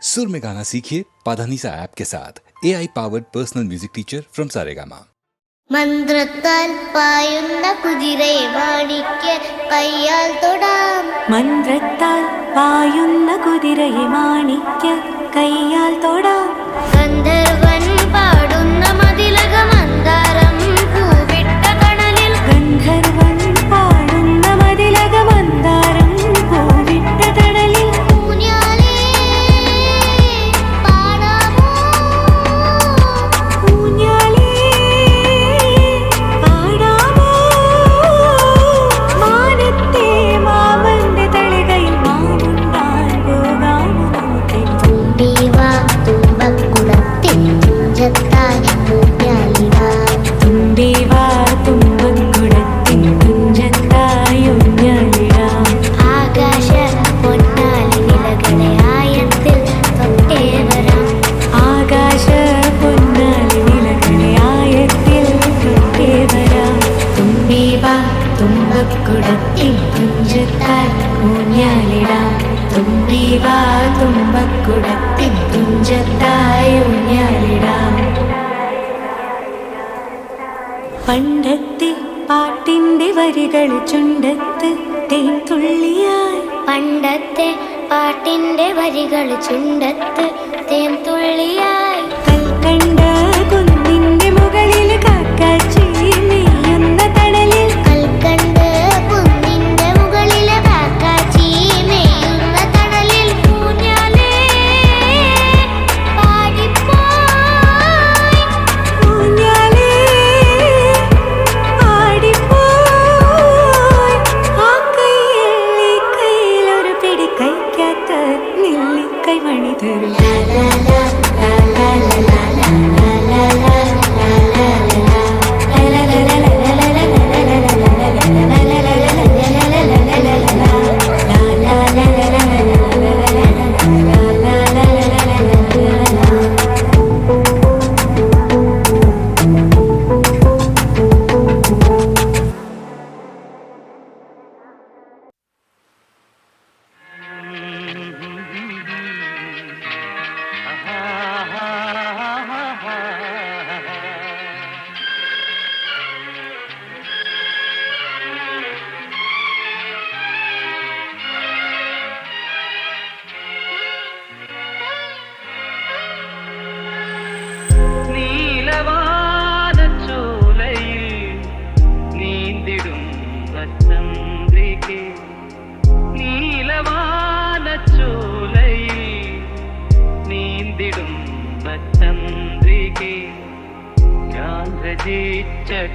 सुर में गाना सीखिए पाधानीसा ऐप के साथ AI powered personal music teacher from Saregama. മന്ത്രത്താൽ പായുന്ന കുതിരയെ മാണിക്യ കയ്യാൽ തൊടാം. മന്ത്രത്താൽ പായുന്ന കുതിരയെ മാണിക്യ കയ്യാൽ തൊടാം. ഗന്ധർവൻ പാടുന്ന മതിലക മന്ദാരം പൂവിട്ട കടലിൽ. ഗന്ധർവൻ പാടുന്ന മതിലക മന്ദാരം പൂവിട്ട കടലിൽ. ഊഞ്ഞാലേ പാടാമോ, ഊഞ്ഞാലേ പാടാമോ. മാനത്തെ മാവന്റെ തളികയിൽ മാമുണ്ടാൻ പോകാമോ. തുമ്പി വാ തുമ്പക്കുളത്തിൽ തുഞ്ചത്തായി ഊഞ്ഞാലിടാം. തുമ്പി വാ തുമ്പക്കുടത്തിൻ തുഞ്ചത്തായി ഊഞ്ഞാലിടാം. ആകാശ പൊന്നാലി നിലകളെ ആയത്തിൽ തൊട്ടേ വരാം. ആകാശ പൊന്നാലി നിലകളെ ആയത്തിൽ തൊട്ടേ വരാം. തുമ്പി വാ തുമ്പക്കുടത്തിൻ തുഞ്ചത്തായി ഊഞ്ഞാലിടാം. തുമ്പി വാ തുമ്പക്കുടത്തിൻ തുഞ്ചത്തായി ഊഞ്ഞാലിടാം. പണ്ടത്തെ പാട്ടിന്റെ വരികൾ ചുണ്ടത്ത് തേൻ തുള്ളിയായി. പണ്ടത്തെ പാട്ടിന്റെ വരികൾ ചുണ്ടത്ത് തേൻ തുള്ളിയായി. കൽക്കണ്ട കുന്നിന്റെ മുകളിൽ കാക്കാച്ചി നെയ്യുന്ന തണലിൽ. കൽക്കണ്ട് കുന്നിന്റെ മുകളിലെ കാക്കാച്ചി മേയുന്ന തണലിൽ. ഊഞ്ഞാലേ പാടിപ്പോയി, ഊഞ്ഞാലേ ആടിപ്പോയി. ആ കയ്യിൽ ഈ കയ്യിലൊരു പിടി കൈക്കാത്ത നെല്ലിക്കൈ മണി തരും.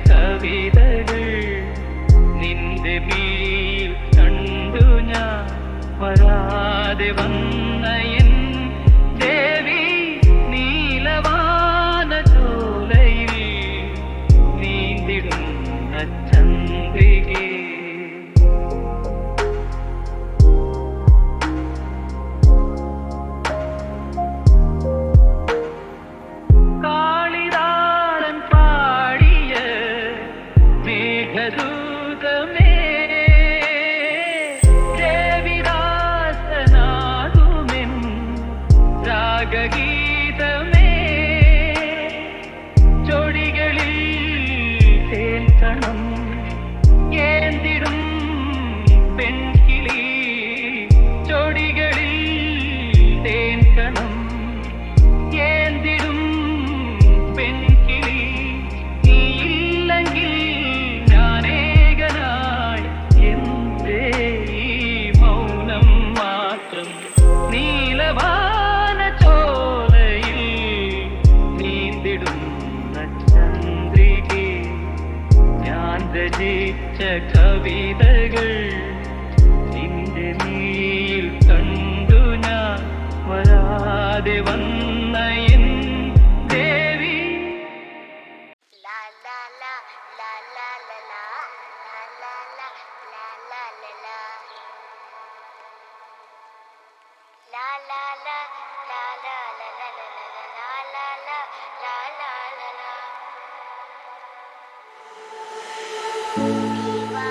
കവിതകൾ നിന്റെ മീൽ കണ്ടു ഞാൻ വരാതെ വന്ന എൻ ദേവി നീലവാന ചോലയിൽ നീന്തിടുന്ന ചന്ദ്രികേ. ദൂതമേ ദേവിദാസനാകുമെൻ രാഗഗീതമേ ചൊടികളിൽ തേൻകണം ഏന്തിടും പെൺകിളി. ചൊടികളിൽ തേൻകണം ഏന്തിടും പെൺകിളി. നീയില്ലെങ്കിൽ നീലവാന ചോലയിൽ നീന്തിടുന്ന ചന്ദ്രികേ. ഞാൻ രചിച്ച കവിതകൾ നിന്റെ മീൽ കണ്ടു ഞാൻ വരാതെ വന്ന എൻ ദേവി. ലാ ലാ ലാ ലാ ലാ ലാ ലാ ലാ ലാ ലാ ലാ ലാ ലാ. La la la la la la la la la la la la la la la. Viva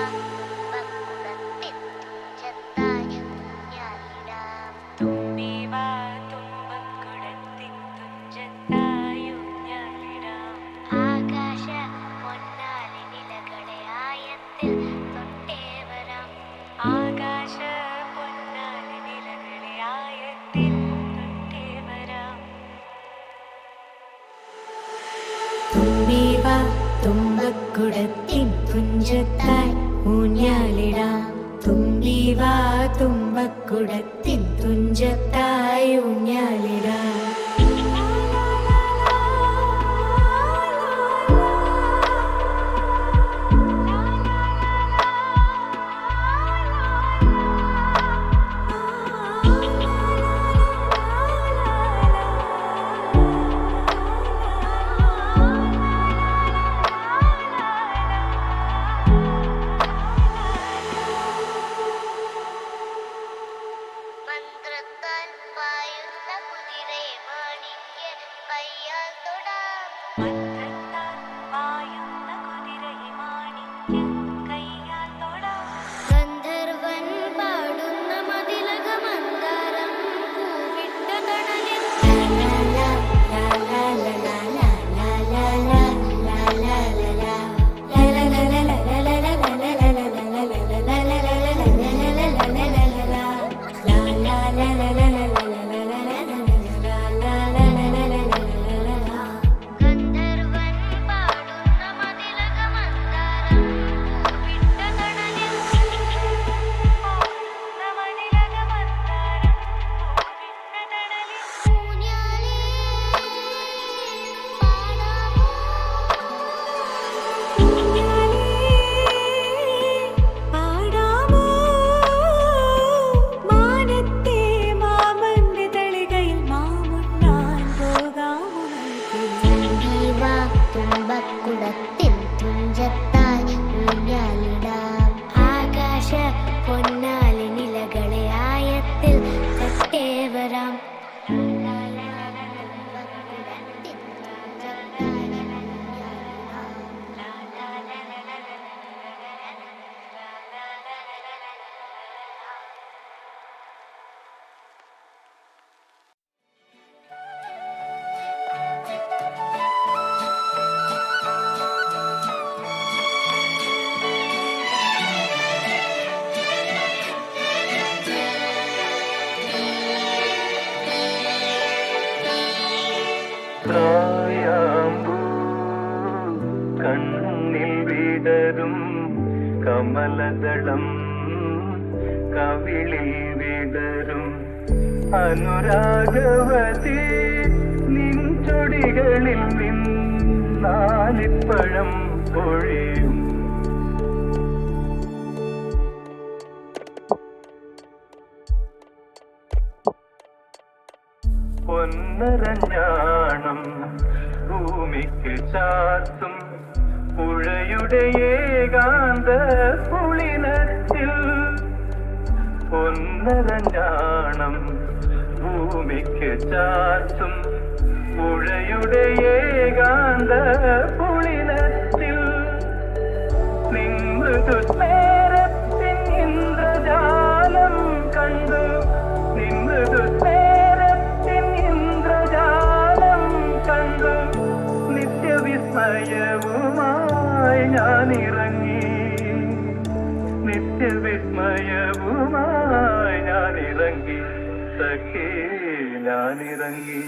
Bakulantit, Jatay, Nyalidam. തുമ്പി വാ തുമ്പ തുമ്പക്കുടത്തിൻ തുഞ്ചത്തായി ഊഞ്ഞാലിടാം. തുമ്പീവാ തുമ്പക്കുടത്തിൻ തുഞ്ചത്തായി ഊഞ്ഞാലിടാം. മന്ത്രത്താൽ പായുന്ന കുതിരയെ മാണിക്യ കയ്യാൽ തൊടാം. ഗന്ധർവൻ പാടുന്ന മതിലക മന്ദാരം പൂവിട്ട തണലിൽ ഗന്ധർവൻ പാടുന്ന മതിലക മന്ദാരം പൂവിട്ട തണലിൽ ഊഞ്ഞാലേ പാടാമോ? പാടാമോ മാനത്തെ മാമന്റെ തളികയിൽ മാമുണ്ണാൻ പോകാമോ? തുമ്പീവാ തുമ്പക്കുടത്തിൻ തുഞ്ചത്തായി ഊഞ്ഞാലിടാം. ആകാശ പൊന്നാലി നിലകളെ ആയത്തിൽ കട്ടേ വരാം. തുമ്പക്കുടത്തിൻ തുഞ്ചത്തായി ഊഞ്ഞാലിടാം. പ്രായാമ്പൂ കണ്ണിൽ വിടരും കമലദളം കവിളിൽ വിടരും അനുരാഗവതി നിൻ ചൊടികളിൽ നിന്നാലിപ്പഴം പൊഴിയും. പൊന്നരഞ്ഞാണം ഭൂമിക്ക് ചാർത്തും പുഴയുടെ ഏകാന്ത പുളിനത്തിൽ. പൊന്നരഞ്ഞാണം ഭൂമിക്ക് ചാർത്തും പുഴയുടെ ഏകാന്ത പുളിനത്തിൽ. നിമൃദു സ്മേരത്തിൻ ഇന്ദ്രജാലം കണ്ടു. നിമൃദു സ്മേരത്തിൻ ഇന്ദ്രജാലം കണ്ടു. നിത്യവിസ്മയവുമായി ഞാനിറങ്ങി. നിത്യവിസ്മയവുമായി ഞാനിറങ്ങി. സഖി ഞാനിറങ്ങി.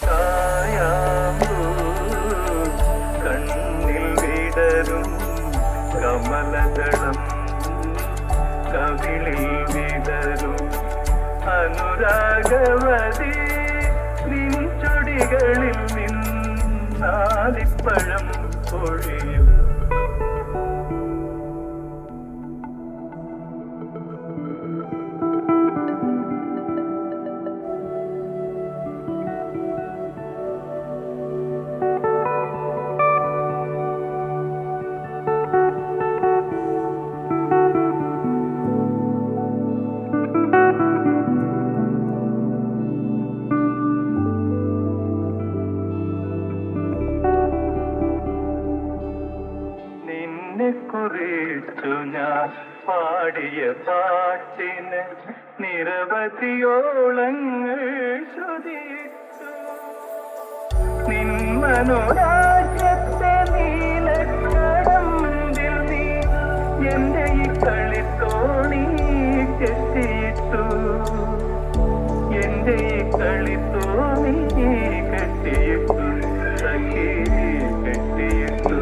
കായാമ്പൂ കണ്ണിൽ വിടരും കമലദളം കവിളിൽ വിടരും അനുരാഗവതി നിൻ ചൊടികളിൽ നിന്നാലിപ്പഴം പൊഴിയും. കുറിച്ചു ഞാൻ പാടിയ പാട്ടിന് നിരവധിയോളങ്ങൾ ശ്രുതിച്ചു. നിൻ മനോരാജ്യത്തെ നീലക്കടമ്പിൽ നീ എന്റെ ഈ കളിത്തോണി കെട്ടിയിട്ടു. എന്റെ ഈ കളിത്തോണി കെട്ടിയിട്ടു. സഖി കെട്ടിയിട്ടു.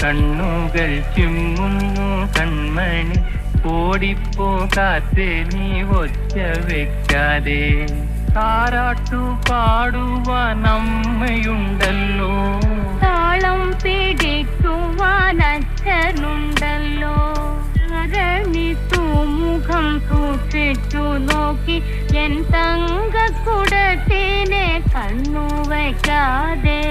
കണ്ണുകൾ ചിമ്മുന്നു കൺമണി, ഓടിപ്പോകാതെ നീ ഒച്ച വെക്കാതെ. താരാട്ടു പാടുവാൻ അമ്മയുണ്ടല്ലോ, താളം പിടിക്കുവാൻ അച്ഛനുണ്ടല്ലോ. മുഖം സൂക്ഷിച്ചു നോക്കി എൻ തങ്കക്കുടത്തിനെ കണ്ണു വയ്ക്കാതെ.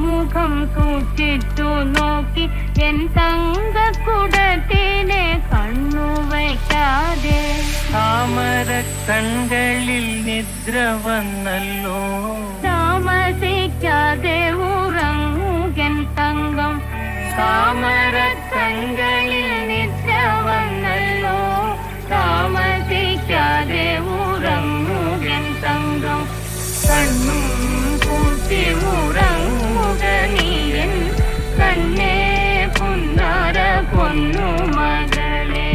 മുഖം സൂക്ഷിച്ചു നോക്കി എൻ തങ്കക്കുടത്തിനെ കണ്ണു വയ്ക്കാതെ. താമര കണ്ണുകളിൽ നിദ്ര വന്നല്ലോ, താമസിക്കാതെ ഉറങ്ങുകൻ തങ്കം. താമര കണ്ണുകളിൽ നിദ്ര വന്നല്ലോ, താമസിക്കാതെ ഉറങ്ങുകൻ തങ്കം. കണ്ണും പൂട്ടി ഉറങ്ങുക നീയൻ കണ്ണേ പുന്നാര പൊന്നു മകളെ.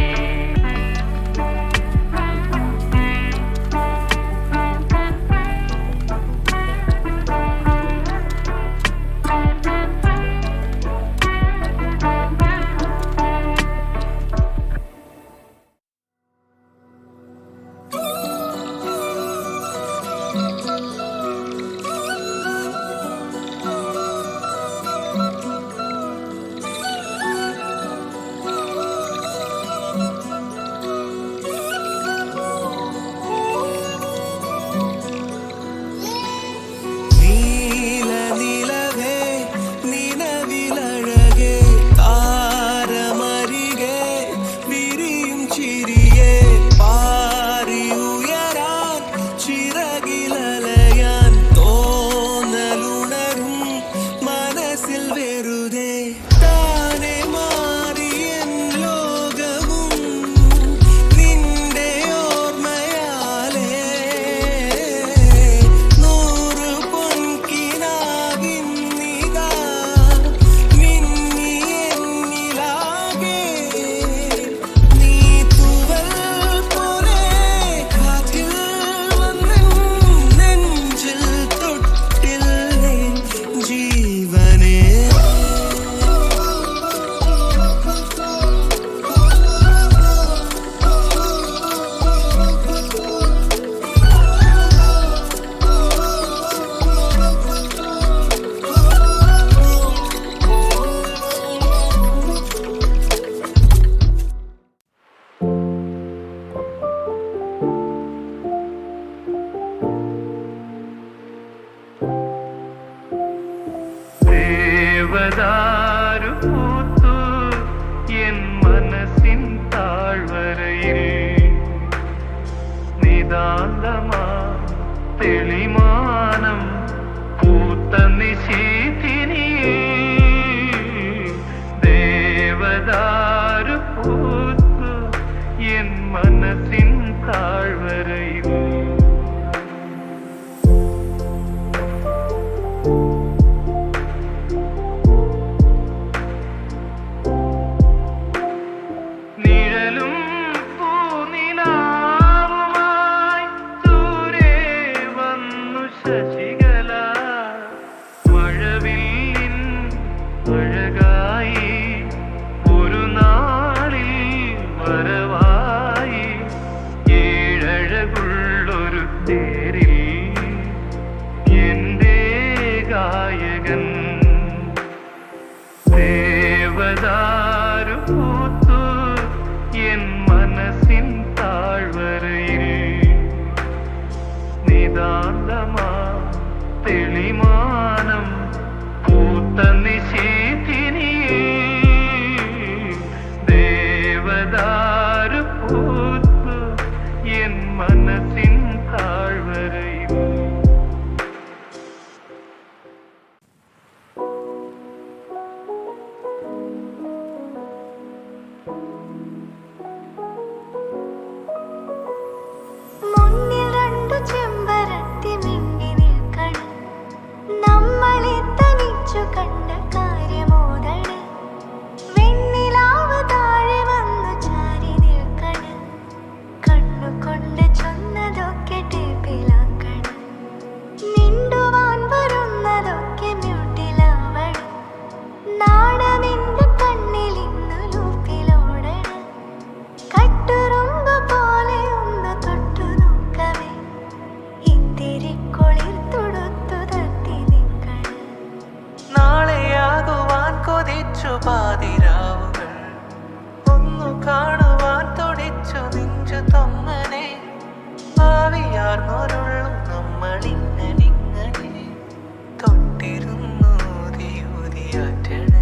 ദേവദാരു പൂത്തു എൻ മനസ്സിൻ താഴ്വരയിൽ, നിതാന്തമാ തെളിമാനം പൂത്ത നിശീഥിനിയേ. ദേവദാരു പൂത്തു എൻ മനസ്സിൻ താഴ്വരയിൽ. ദേവദാരു പൂത്തു എൻ മനസ്സിൻ താഴ്വരയിൽ, നിതാന്തമാ തെളിമാനം പൂത്ത നിശീഥിനിയേ. ദേവദാരു പൂത്തു എൻ മനസ്സിൻ താഴ്വരയിൽ. കണ്ട കാര്യമോദണ് വെണ്ണിലാവ് താഴെ വന്നു ചാരി നിൽക്കണ് കണ്ണുകൊണ്ട് ചൊന്നതോ ആവിയാർന്നൊരുള്ളും നമ്മളിങ്ങനെ തൊട്ടിരുന്നു ഊതിയാറ്റണ്.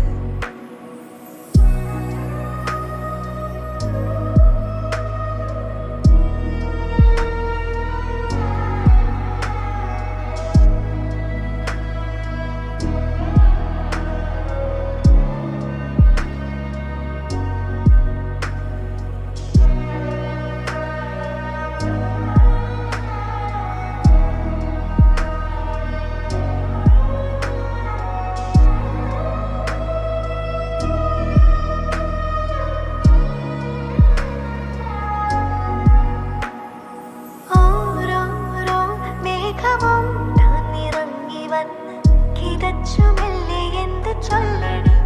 ഓരോരോ മേഘവും താനിറങ്ങി വന്ന് കിതച്ചു മെല്ലെ എന്ത് ചൊല്ലണം.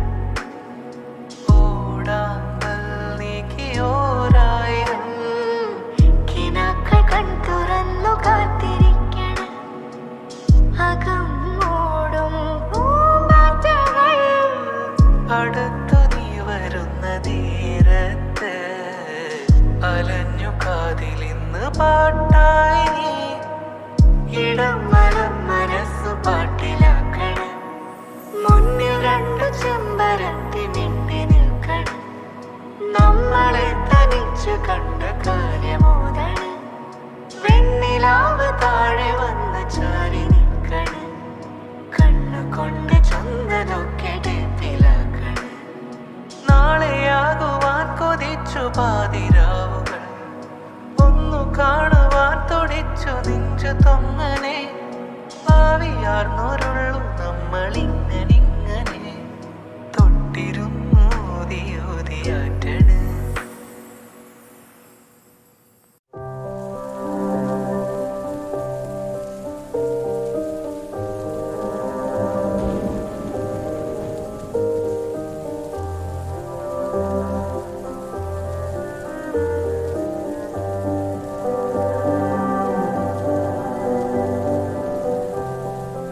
ഓടാമ്പൽ നീക്കിയോരായിരം കിനാക്കൾ കൺ തുറന്നു കാത്തിരിക്കണം. അകം മൂടും പൂമ്പാറ്റകൾ അടുത്തു നീ വരുന്ന നേരത്ത് അലഞ്ഞു കാതിലിന്ന് പാട്ടായി നീ ഇടം വലം മനസ്സു പാട്ടിലാക്കണം. മുന്നിൽ രണ്ടു ചെമ്പരത്തി മിണ്ടി നിൽക്കണം. നമ്മളെ തനിച്ചു കണ്ട കാര്യമോദണം. വെണ്ണിലാവ് താഴെ വന്ന് ചാരി നിൽക്കണം. കണ്ണുകൊണ്ട് ചൊന്നതൊക്കെ ടേപ്പിലാക്കണം. നാളെയാകുവാൻ കൊതിച്ചു പാതിരാവുകൾ ഒന്നു കാണുവാൻ തുടിച്ചു നെഞ്ചു തൊങ്ങനെ ആവിയാർന്നൊരുള്ളും നമ്മളിങ്ങനെ തൊട്ടിരുന്നു ഊതിയാറ്റണ്.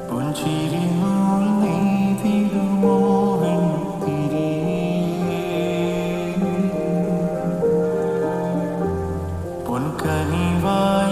പൊൻചിരിനൂൽ നെയ്തിടുമോ വെൺതിരേ, പൊൻകനിവായി